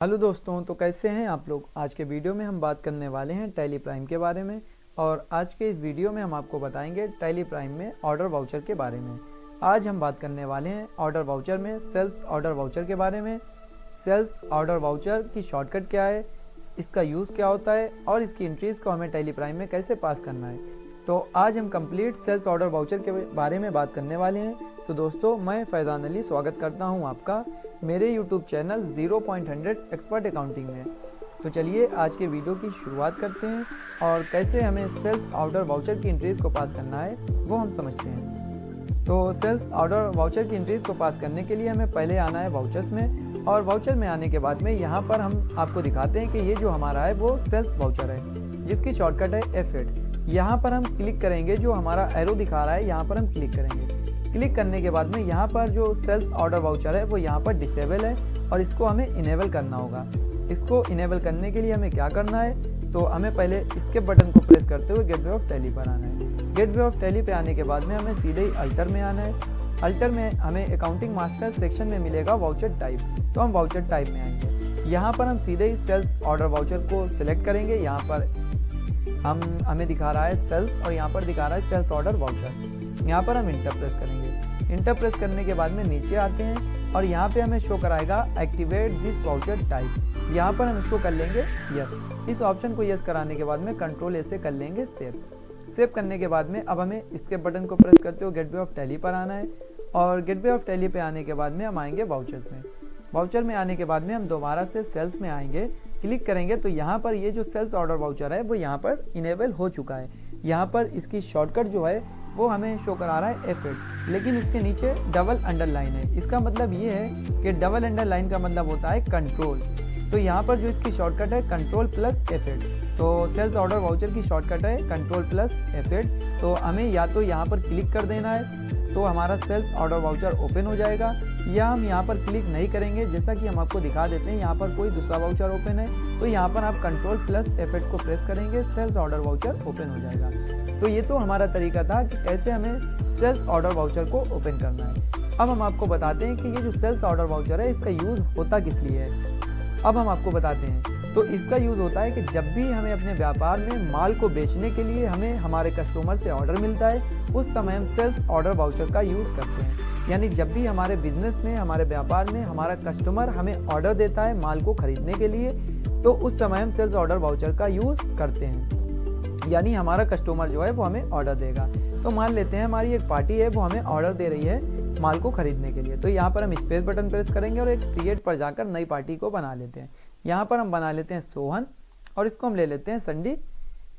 Hello दोस्तों, तो कैसे हैं आप लोग। आज के वीडियो में हम बात करने वाले हैं टैली प्राइम के बारे में। और आज के इस वीडियो में हम आपको बताएंगे टैली प्राइम में ऑर्डर वाउचर के बारे में। आज हम बात करने वाले हैं ऑर्डर वाउचर में सेल्स ऑर्डर वाउचर के बारे में। सेल्स ऑर्डर वाउचर की शॉर्टकट क्या है, इसका यूज़ क्या होता है और इसकी एंट्रीज़ को हमें टैली प्राइम में कैसे पास करना है। तो आज हम कंप्लीट सेल्स ऑर्डर वाउचर के बारे में बात करने वाले हैं। तो दोस्तों, मैं फैज़ान अली स्वागत करता हूं आपका मेरे YouTube चैनल 0.100 एक्सपर्ट अकाउंटिंग में। तो चलिए आज के वीडियो की शुरुआत करते हैं और कैसे हमें सेल्स ऑर्डर वाउचर की एंट्रीज़ को पास करना है वो हम समझते हैं। तो सेल्स ऑर्डर वाउचर की एंट्रीज़ को पास करने के लिए हमें पहले आना है वाउचर्स में, और वाउचर में आने के बाद में यहाँ पर हम आपको दिखाते हैं कि ये जो हमारा है वो सेल्स वाउचर है, जिसकी शॉर्टकट है F8। यहाँ पर हम क्लिक करेंगे, जो हमारा एरो दिखा रहा है यहाँ पर हम क्लिक करेंगे। क्लिक करने के बाद में यहाँ पर जो सेल्स ऑर्डर वाउचर है वो यहाँ पर डिसेबल है और इसको हमें इनेबल करना होगा। इसको इनेबल करने के लिए हमें क्या करना है, तो हमें पहले इसके बटन को प्रेस करते हुए गेटवे ऑफ टैली पर आना है। गेटवे ऑफ टैली पे आने के बाद में हमें सीधे ही अल्टर में आना है। अल्टर में हमें अकाउंटिंग मास्टर सेक्शन में मिलेगा वाउचर टाइप, तो हम वाउचर टाइप में आएंगे। यहाँ पर हम सीधे ही सेल्स ऑर्डर वाउचर को सिलेक्ट करेंगे। यहाँ पर हमें दिखा रहा है सेल्स और यहाँ पर दिखा रहा है सेल्स ऑर्डर वाउचर। यहाँ पर हम इंटर प्रेस करेंगे। इंटर प्रेस करने के बाद में नीचे आते हैं और यहाँ पे हमें शो कराएगा एक्टिवेट दिस वाउचर टाइप। यहाँ पर हम इसको कर लेंगे यस। इस ऑप्शन को यस कराने के बाद में कंट्रोल ए से कर लेंगे सेव। सेव करने के बाद में अब हमें इसके बटन को प्रेस करते हुए गेटवे ऑफ टैली पर आना है, और गेटवे ऑफ टैली पे आने के बाद में हम आएंगे वाउचर्स में। वाउचर में आने के बाद में हम दोबारा से सेल्स में आएंगे, क्लिक करेंगे तो यहाँ पर ये जो सेल्स ऑर्डर वाउचर है वो यहाँ पर इनेबल हो चुका है। यहाँ पर इसकी शॉर्टकट जो है वो हमें शो करा रहा है F8, लेकिन उसके नीचे डबल अंडरलाइन है। इसका मतलब ये है कि डबल अंडरलाइन का मतलब होता है कंट्रोल। तो यहाँ पर जो इसकी शॉर्टकट है कंट्रोल प्लस F8, तो सेल्स ऑर्डर वाउचर की शॉर्टकट है कंट्रोल प्लस F8। तो हमें या तो यहाँ पर क्लिक कर देना है तो हमारा सेल्स ऑर्डर वाउचर ओपन हो जाएगा, या हम यहाँ पर क्लिक नहीं करेंगे। जैसा कि हम आपको दिखा देते हैं, यहाँ पर कोई दूसरा वाउचर ओपन है तो यहाँ पर आप कंट्रोल प्लस F8 को प्रेस करेंगे, सेल्स ऑर्डर वाउचर ओपन हो जाएगा। तो ये तो हमारा तरीका था कि कैसे हमें सेल्स ऑर्डर वाउचर को ओपन करना है। अब हम आपको बताते हैं कि ये जो सेल्स ऑर्डर वाउचर है इसका यूज़ होता किस लिए है। अब हम आपको बताते हैं। तो इसका यूज़ होता है कि जब भी हमें अपने व्यापार में माल को बेचने के लिए हमें हमारे कस्टमर से ऑर्डर मिलता है, उस समय हम सेल्स ऑर्डर वाउचर का यूज़ करते हैं। यानी जब भी हमारे बिजनेस में, हमारे व्यापार में हमारा कस्टमर हमें ऑर्डर देता है माल को खरीदने के लिए, तो उस समय हम सेल्स ऑर्डर वाउचर का यूज़ करते हैं। यानी हमारा कस्टमर जो है वो हमें ऑर्डर देगा। तो मान लेते हैं हमारी एक पार्टी है, वो हमें ऑर्डर दे रही है माल को खरीदने के लिए। तो यहाँ पर हम स्पेस बटन प्रेस करेंगे और एक क्रिएट पर जाकर नई पार्टी को बना लेते हैं। यहाँ पर हम बना लेते हैं सोहन, और इसको हम ले लेते हैं संडी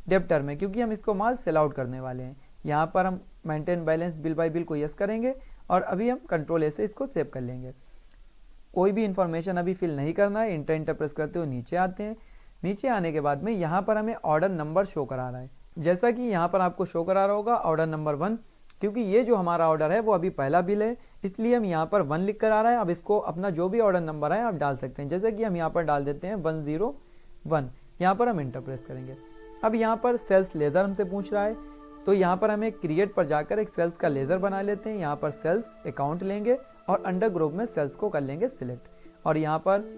डेप्टर में, क्योंकि हम इसको माल सेल आउट करने वाले हैं। यहाँ पर हम maintain balance bill bye bill को यस करेंगे और अभी हम कंट्रोल ए से इसको सेव कर लेंगे। कोई भी इंफॉर्मेशन अभी फिल नहीं करना है। इंटर प्रेस करते हुए नीचे आते हैं। नीचे आने के बाद में यहाँ पर हमें ऑर्डर नंबर शो करा रहा है, जैसा कि यहाँ पर आपको शो करा रहा होगा ऑर्डर नंबर 1, क्योंकि ये जो हमारा ऑर्डर है वो अभी पहला बिल है, इसलिए हम यहाँ पर 1 लिख कर आ रहा है। अब इसको अपना जो भी ऑर्डर नंबर है आप डाल सकते हैं, जैसे कि हम यहाँ पर डाल देते हैं 101। यहाँ पर हम इंटर प्रेस करेंगे। अब यहाँ पर सेल्स लेज़र हमसे पूछ रहा है, तो यहाँ पर हमें क्रिएट पर जाकर एक सेल्स का लेज़र बना लेते हैं। यहाँ पर सेल्स अकाउंट लेंगे और अंडर ग्रुप में सेल्स को कर लेंगे सिलेक्ट, और यहाँ पर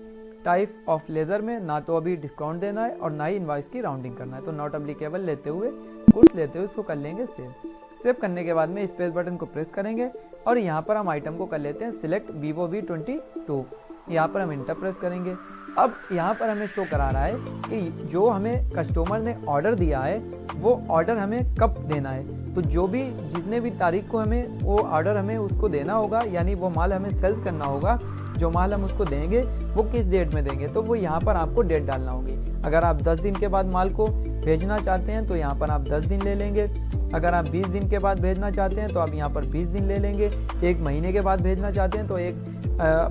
टाइप ऑफ लेज़र में ना तो अभी डिस्काउंट देना है और ना ही इनवॉइस की राउंडिंग करना है। तो नॉट एप्लीकेबल लेते हुए गुड्स लेते हुए इसको कर लेंगे सेव। सेव करने के बाद में स्पेस बटन को प्रेस करेंगे और यहाँ पर हम आइटम को कर लेते हैं सिलेक्ट Vivo V22। यहाँ पर हम इंटर प्रेस करेंगे। अब यहाँ पर हमें शो करा रहा है कि जो हमें कस्टमर ने ऑर्डर दिया है वो ऑर्डर हमें कब देना है। तो जो भी जितने भी तारीख को हमें वो ऑर्डर हमें उसको देना होगा, यानी वो माल हमें सेल्स करना होगा, जो माल हम उसको देंगे वो किस डेट में देंगे, तो वो यहाँ पर आपको डेट डालना होगी। अगर आप 10 दिन के बाद माल को भेजना चाहते हैं तो यहाँ पर आप 10 दिन ले लेंगे। अगर आप 20 दिन के बाद भेजना चाहते हैं तो आप यहाँ पर 20 दिन ले लेंगे। 1 महीने के बाद भेजना चाहते हैं तो 1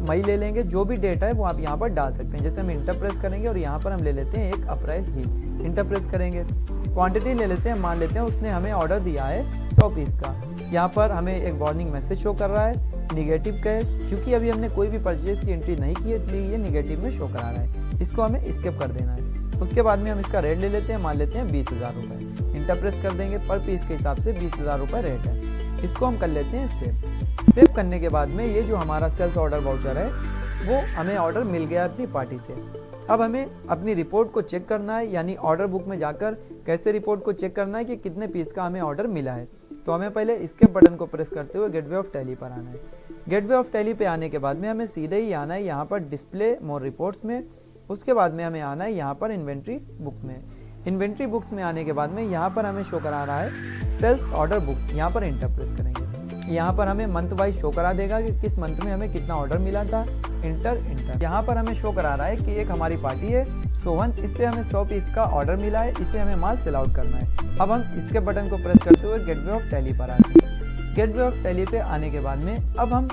मई ले लेंगे। जो भी डेट है वो आप यहाँ पर डाल सकते हैं। जैसे हम इंटर प्रेस करेंगे और यहाँ पर हम ले लेते हैं 1 अप्रैल ही। इंटर प्रेस करेंगे, क्वांटिटी ले लेते हैं। मान लेते हैं उसने हमें ऑर्डर दिया है 100 पीस का। यहाँ पर हमें एक वार्निंग मैसेज शो कर रहा है निगेटिव कैश, क्योंकि अभी हमने कोई भी परचेज की एंट्री नहीं की है, इसलिए ये निगेटिव में शो करा रहा है। इसको हमें स्किप कर देना है। उसके बाद में हम इसका रेट ले लेते हैं, मान लेते हैं 20,000 रुपये। इंटर प्रेस कर देंगे, पर पीस के हिसाब से 20,000 रुपये रेट है। इसको हम कर लेते हैं सेव। सेव करने के बाद में ये जो हमारा सेल्स ऑर्डर वाउचर है वो हमें ऑर्डर मिल गया अपनी पार्टी से। अब हमें अपनी रिपोर्ट को चेक करना है, यानी ऑर्डर बुक में जाकर कैसे रिपोर्ट को चेक करना है कि कितने पीस का हमें ऑर्डर मिला है। तो हमें पहले इसके बटन को प्रेस करते हुए गेटवे ऑफ टैली पर आना है। गेटवे ऑफ टैली पे आने के बाद में हमें सीधे ही आना है यहाँ पर डिस्प्ले मोर रिपोर्ट्स में। उसके बाद में हमें आना है यहाँ पर इन्वेंट्री बुक में। इन्वेंट्री बुक्स में आने के बाद में यहाँ पर हमें शो करा रहा है सेल्स ऑर्डर बुक, यहाँ पर इंटर प्रेस करेंगे। यहाँ पर हमें मंथ वाइज शो करा देगा कि किस मंथ में हमें कितना ऑर्डर मिला था। इंटर यहाँ पर हमें शो करा रहा है कि एक हमारी पार्टी है सोहन, इससे हमें 100 पीस का ऑर्डर मिला है, इसे हमें माल सेल आउट करना है। अब हम इसके बटन को प्रेस करते हुए गेटवे ऑफ टैली पर आते हैं। गेटवे ऑफ टैली पे आने के बाद में अब हम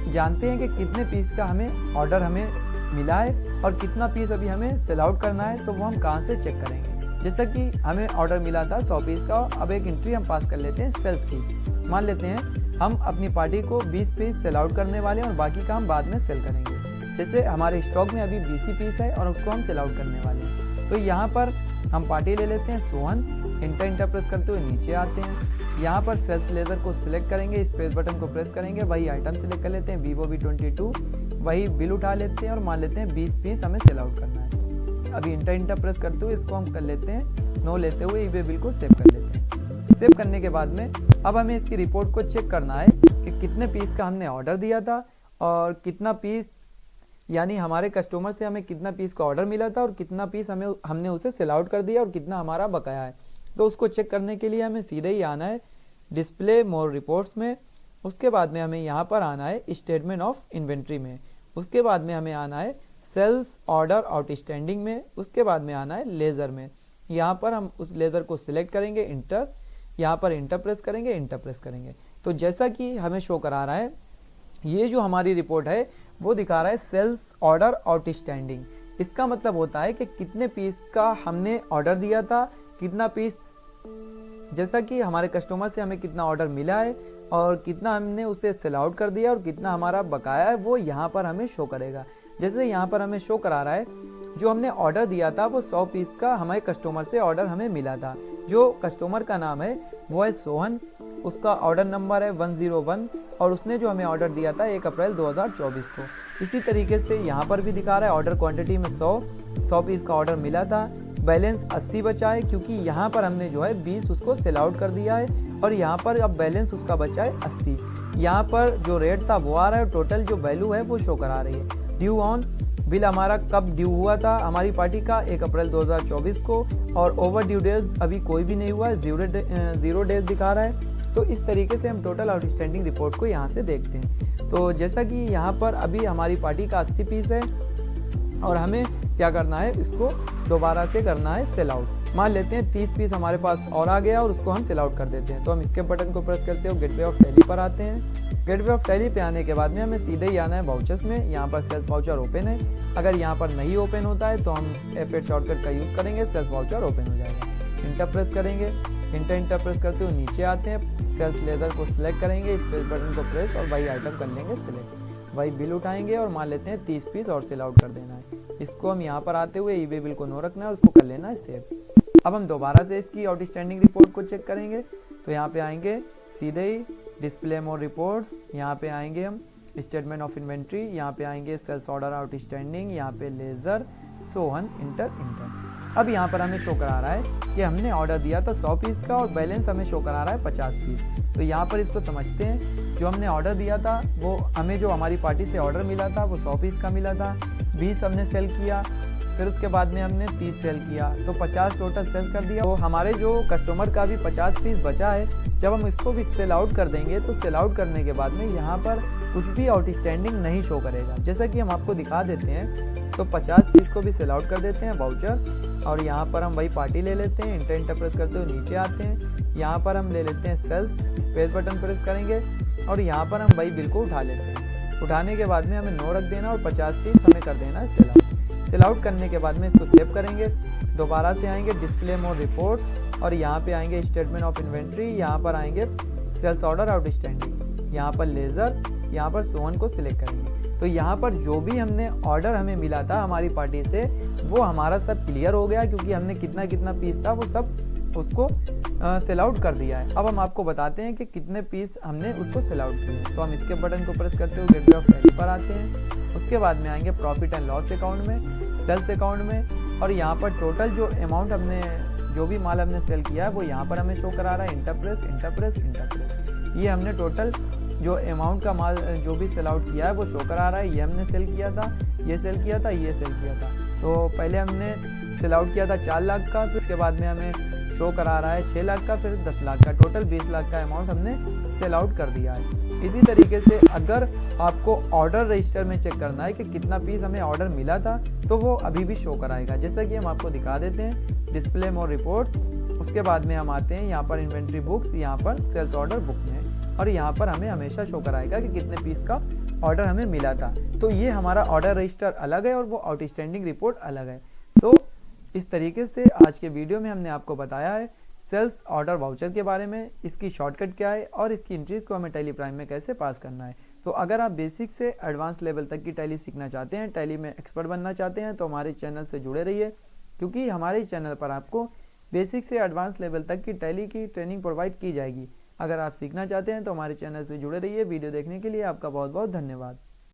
जानते हैं कि कितने पीस का हमें ऑर्डर हमें मिला है और कितना पीस अभी हमें सेल आउट करना है। तो वो हम कहाँ से चेक करेंगे। जैसा कि हमें ऑर्डर मिला था 100 पीस का, अब एक एंट्री हम पास कर लेते हैं सेल्स की। मान लेते हैं हम अपनी पार्टी को 20 पीस सेल आउट करने वाले हैं और बाकी का हम बाद में सेल करेंगे। जैसे हमारे स्टॉक में अभी 20 पीस है और उसको हम सेल आउट करने वाले हैं। तो यहाँ पर हम पार्टी ले लेते हैं सोहन, इंटर प्रेस करते हुए नीचे आते हैं। यहाँ पर सेल्स लेजर को सिलेक्ट करेंगे, स्पेस बटन को प्रेस करेंगे, वही आइटम सिलेक्ट कर लेते हैं Vivo V22, वही बिल उठा लेते हैं और मान लेते हैं 20 पीस हमें सेल आउट करना है। अभी इंटर प्रेस करते हुए इसको हम कर लेते हैं नो लेते हुए ईबे बिल को सेव कर लेते हैं। सेव करने के बाद में अब हमें इसकी रिपोर्ट को चेक करना है कि कितने पीस का हमने ऑर्डर दिया था और कितना पीस, यानी हमारे कस्टमर से हमें कितना पीस का ऑर्डर मिला था और कितना पीस हमने उसे सेल आउट कर दिया और कितना हमारा बकाया है। तो उसको चेक करने के लिए हमें सीधे ही आना है डिस्प्ले मोर रिपोर्ट्स में। उसके बाद में हमें यहाँ पर आना है स्टेटमेंट ऑफ इन्वेंट्री में। उसके बाद में हमें आना है सेल्स ऑर्डर आउटस्टैंडिंग में। उसके बाद में आना है लेज़र में। यहाँ पर हम उस लेज़र को सिलेक्ट करेंगे, इंटर, यहाँ पर इंटर प्रेस करेंगे। तो जैसा कि हमें शो करा रहा है, ये जो हमारी रिपोर्ट है वो दिखा रहा है सेल्स ऑर्डर आउटस्टैंडिंग। इसका मतलब होता है कि कितने पीस का हमने ऑर्डर दिया था, कितना पीस, जैसा कि हमारे कस्टमर से हमें कितना ऑर्डर मिला है और कितना हमने उसे सेल आउट कर दिया और कितना हमारा बकाया है, वो यहाँ पर हमें शो करेगा। जैसे यहाँ पर हमें शो करा रहा है जो हमने ऑर्डर दिया था वो 100 पीस का हमारे कस्टमर से ऑर्डर हमें मिला था। जो कस्टमर का नाम है वो है सोहन, उसका ऑर्डर नंबर है 101 और उसने जो हमें ऑर्डर दिया था 1 अप्रैल 2024 को। इसी तरीके से यहाँ पर भी दिखा रहा है ऑर्डर क्वांटिटी में 100 पीस का ऑर्डर मिला था, बैलेंस 80 बचा है क्योंकि यहाँ पर हमने जो है 20 उसको सेल आउट कर दिया है और यहाँ पर अब बैलेंस उसका बचा है 80। यहाँ पर जो रेट था वो आ रहा है, टोटल जो वैल्यू है वो शो करा रही है। ड्यू ऑन बिल हमारा कब ड्यू हुआ था हमारी पार्टी का 1 अप्रैल 2024 को और ओवर ड्यू डेज अभी कोई भी नहीं हुआ है, 0 डेज दिखा रहा है। तो इस तरीके से हम टोटल आउटस्टैंडिंग रिपोर्ट को यहाँ से देखते हैं। तो जैसा कि यहाँ पर अभी हमारी पार्टी का 80 पीस है और हमें क्या करना है, इसको दोबारा से करना है सेल आउट। मान लेते हैं 30 पीस हमारे पास और आ गया और उसको हम सेल आउट कर देते हैं। तो हम इसके बटन को प्रेस करते हो गेटवे ऑफ टैली पर आते हैं। गेटवे ऑफ टैली पे आने के बाद में हमें सीधे ही आना है वाउचर्स में। यहाँ पर सेल्स वाउचर ओपन है, अगर यहाँ पर नहीं ओपन होता है तो हम F8 शॉर्टकट का यूज़ करेंगे, सेल्स वाउचर ओपन हो जाएगा। इंटर प्रेस करेंगे, इंटर प्रेस करते हुए नीचे आते हैं, सेल्स लेज़र को सिलेक्ट करेंगे, स्पेस बटन को प्रेस और वही आइटम कर लेंगे सिलेक्ट, वही बिल उठाएंगे और मान लेते हैं 30 पीस और सेल आउट कर देना है। इसको हम यहाँ पर आते हुए ईबे बिल को नो रखना है और उसको कर लेना है सेव। अब हम दोबारा से इसकी आउटस्टैंडिंग रिपोर्ट को चेक करेंगे। तो यहाँ पे आएंगे सीधे ही डिस्प्ले मोर रिपोर्ट्स, यहाँ पे आएंगे हम स्टेटमेंट ऑफ इन्वेंट्री, यहाँ पे आएंगे सेल्स ऑर्डर आउटस्टैंडिंग, यहाँ पे लेज़र सोहन इंटर। अब यहाँ पर हमें शो करा रहा है कि हमने ऑर्डर दिया था 100 पीस का और बैलेंस हमें शो करा रहा है 50 पीस। तो यहाँ पर इसको समझते हैं, जो हमने ऑर्डर दिया था वो हमें जो हमारी पार्टी से ऑर्डर मिला था वो 100 पीस का मिला था, 20 हमने सेल किया, फिर उसके बाद में हमने 30 सेल किया तो 50 टोटल सेल कर दिया। तो हमारे जो कस्टमर का भी 50 पीस बचा है, जब हम इसको भी सेल आउट कर देंगे तो सेल आउट करने के बाद में यहाँ पर कुछ भी आउटस्टैंडिंग नहीं शो करेगा। जैसा कि हम आपको दिखा देते हैं, तो 50 पीस को भी सेल आउट कर देते हैं वाउचर और यहाँ पर हम वही पार्टी ले लेते हैं, इंटर प्रेस करते हुए नीचे आते हैं, यहाँ पर हम ले लेते हैं सेल्स, स्पेस बटन प्रेस करेंगे और यहाँ पर हम वही बिल को उठा लेते हैं। उठाने के बाद में हमें नो रख देना और 50 पीस हमें कर देना है सेल आउट। सेल आउट करने के बाद में इसको सेव करेंगे, दोबारा से आएंगे डिस्प्ले मोर रिपोर्ट्स और यहाँ पे आएंगे स्टेटमेंट ऑफ इन्वेंट्री, यहाँ पर आएंगे सेल्स ऑर्डर आउटस्टैंडिंग, यहाँ पर लेज़र, यहाँ पर सोहन को सिलेक्ट करेंगे। तो यहाँ पर जो भी हमने ऑर्डर हमें मिला था हमारी पार्टी से वो हमारा सब क्लियर हो गया, क्योंकि हमने कितना कितना पीस था वो सब उसको सेल आउट कर दिया है। अब हम आपको बताते हैं कि कितने पीस हमने उसको सेल आउट किए। तो हम इसके बटन को प्रेस करते हुए गेटवे ऑफ टैली पर आते हैं। उसके बाद में आएंगे प्रॉफिट एंड लॉस अकाउंट में, सेल्स अकाउंट में, और यहाँ पर टोटल जो अमाउंट हमने जो भी माल हमने सेल किया है वो यहाँ पर हमें शो करा रहा है। इंटरप्रेस ये हमने टोटल जो अमाउंट का माल जो भी सेल आउट किया है वो शो करा रहा है। ये हमने सेल किया था, ये सेल किया था, ये सेल किया था। तो पहले हमने सेल आउट किया था 4 लाख का, फिर उसके बाद में हमें शो करा रहा है 6 लाख का, फिर 10 लाख का, टोटल 20 लाख का अमाउंट हमने सेल आउट कर दिया है। इसी तरीके से अगर आपको ऑर्डर रजिस्टर में चेक करना है कि कितना पीस हमें ऑर्डर मिला था, तो वो अभी भी शो कराएगा। जैसा कि हम आपको दिखा देते हैं डिस्प्ले मोर रिपोर्ट्स। उसके बाद में हम आते हैं यहाँ पर इन्वेंट्री बुक्स, यहाँ पर सेल्स ऑर्डर बुक में, और यहाँ पर हमें हमेशा शो कराएगा कि कितने पीस का ऑर्डर हमें मिला था। तो ये हमारा ऑर्डर रजिस्टर अलग है और वो आउटस्टैंडिंग रिपोर्ट अलग है। तो इस तरीके से आज के वीडियो में हमने आपको बताया है सेल्स ऑर्डर वाउचर के बारे में, इसकी शॉर्टकट क्या है और इसकी एंट्रीज को हमें टैली प्राइम में कैसे पास करना है। तो अगर आप बेसिक से एडवांस लेवल तक की टैली सीखना चाहते हैं, टैली में एक्सपर्ट बनना चाहते हैं, तो हमारे चैनल से जुड़े रहिए, क्योंकि हमारे चैनल पर आपको बेसिक से एडवांस लेवल तक की टैली की ट्रेनिंग प्रोवाइड की जाएगी। अगर आप सीखना चाहते हैं तो हमारे चैनल से जुड़े रहिए। वीडियो देखने के लिए आपका बहुत बहुत धन्यवाद।